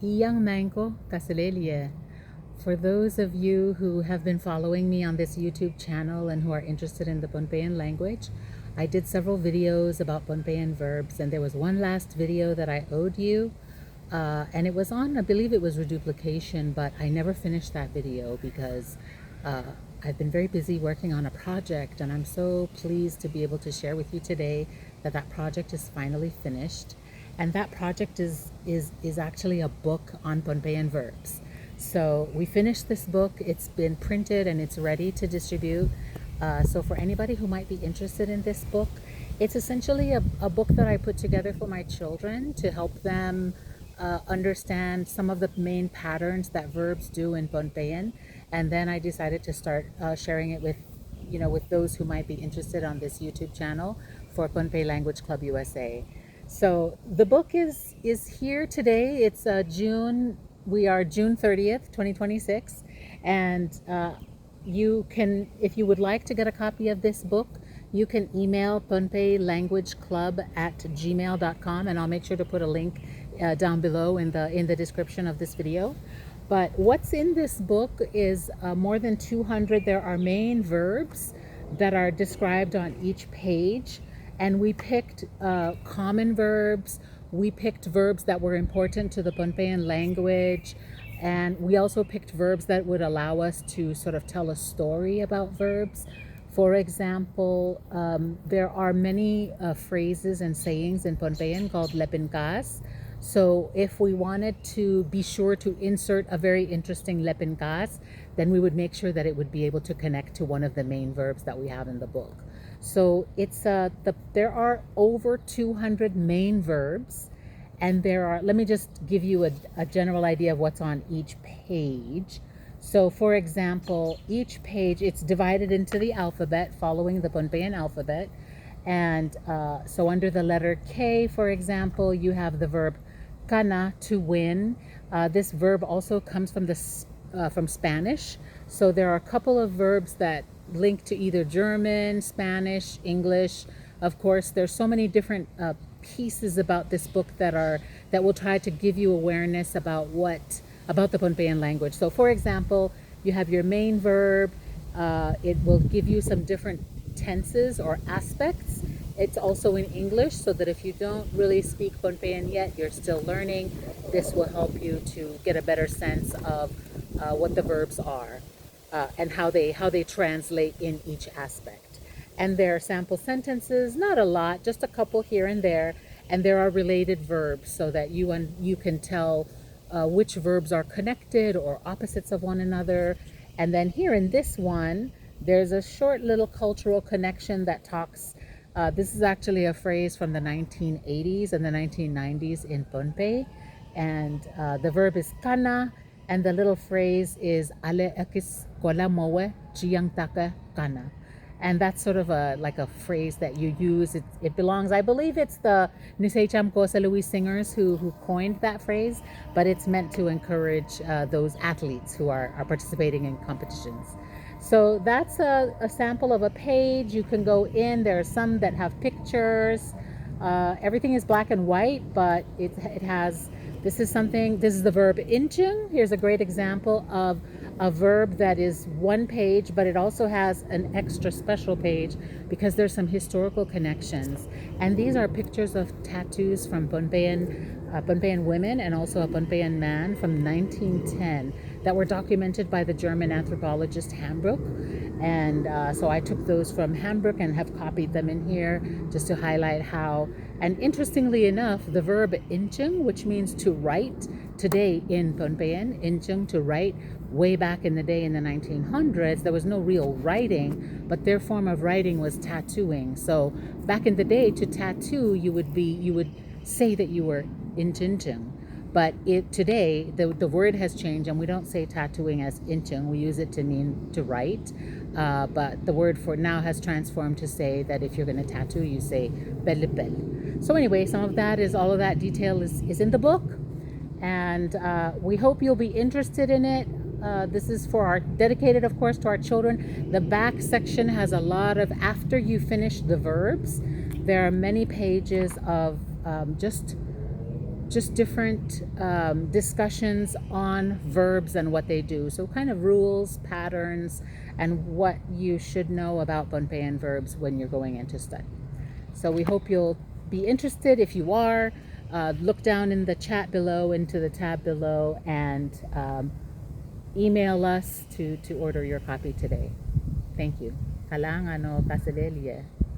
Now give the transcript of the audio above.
Iyang mango kasalelia. For those of you who have been following me on this YouTube channel and who are interested in the Pohnpeian language, I did several videos about Pohnpeian verbs, and there was one last video that I owed you, and it was on, I believe it was reduplication, but I never finished that video because I've been very busy working on a project, and I'm so pleased to be able to share with you today that that project is finally finished. And that project is actually a book on Pohnpeian verbs. So we finished this book. It's been printed and it's ready to distribute. So for anybody who might be interested in this book, it's essentially a book that I put together for my children to help them understand some of the main patterns that verbs do in Pohnpeian. And then I decided to start sharing it with, with those who might be interested on this YouTube channel for Pohnpei Language Club USA. So the book is here today. It's we are June 30th, 2026. And you can, if you would like to get a copy of this book, you can email pohnpeilanguageclub@gmail.com, and I'll make sure to put a link down below in the description of this video. But what's in this book is more than 200. There are main verbs that are described on each page. And we picked common verbs. We picked verbs that were important to the Pohnpeian language. And we also picked verbs that would allow us to sort of tell a story about verbs. For example, there are many phrases and sayings in Pohnpeian called lepin, kahs. So if we wanted to be sure to insert a very interesting lepin, kahs, then we would make sure that it would be able to connect to one of the main verbs that we have in the book. So it's there are over 200 main verbs, and let me just give you a general idea of what's on each page. So for example, each page, it's divided into the alphabet following the Pohnpeian alphabet. And so under the letter K, for example, you have the verb gana, to win. This verb also comes from Spanish. So there are a couple of verbs that link to either German, Spanish, English. Of course, there's so many different pieces about this book that will try to give you awareness about the Pohnpeian language. So for example, you have your main verb. It will give you some different tenses or aspects. It's also in English, so that if you don't really speak Pohnpeian yet, you're still learning, this will help you to get a better sense of what the verbs are. And how they translate in each aspect. And there are sample sentences, not a lot, just a couple here and there. And there are related verbs so that you can tell which verbs are connected or opposites of one another. And then here in this one, there's a short little cultural connection that talks. This is actually a phrase from the 1980s and the 1990s in Pohnpei. And the verb is kana. And the little phrase is ale ekis kola mowe chiyang taka kana. And that's sort of like a phrase that you use. It belongs, I believe it's the Nuseicham Kosa Louis singers who coined that phrase, but it's meant to encourage those athletes who are participating in competitions. So that's a sample of a page. You can go in, there are some that have pictures. Everything is black and white, but it has, this is the verb inchung. Here's a great example of a verb that is one page, but it also has an extra special page because there's some historical connections. And these are pictures of tattoos from Pohnpeian women and also a Pohnpeian man from 1910 that were documented by the German anthropologist Hambrook. And so I took those from Hambrook and have copied them in here just to highlight how. And interestingly enough, the verb inchung, which means to write, today in Pohnpeian, inchung, to write, way back in the day in the 1900s, there was no real writing, but their form of writing was tattooing. So back in the day, to tattoo, you would say that you were inchung. But today, the word has changed, and we don't say tattooing as inchung. We use it to mean to write. But the word for now has transformed to say that if you're going to tattoo, you say belipel. So anyway, all of that detail is in the book. And we hope you'll be interested in it. This is dedicated, of course, to our children. The back section has a lot of, after you finish the verbs, there are many pages of just just different discussions on verbs and what they do. So kind of rules, patterns, and what you should know about Pohnpeian verbs when you're going into study. So we hope you'll be interested. If you are, look down in the chat below, into the tab below, and email us to order your copy today. Thank you. Kailangan o kasilelye.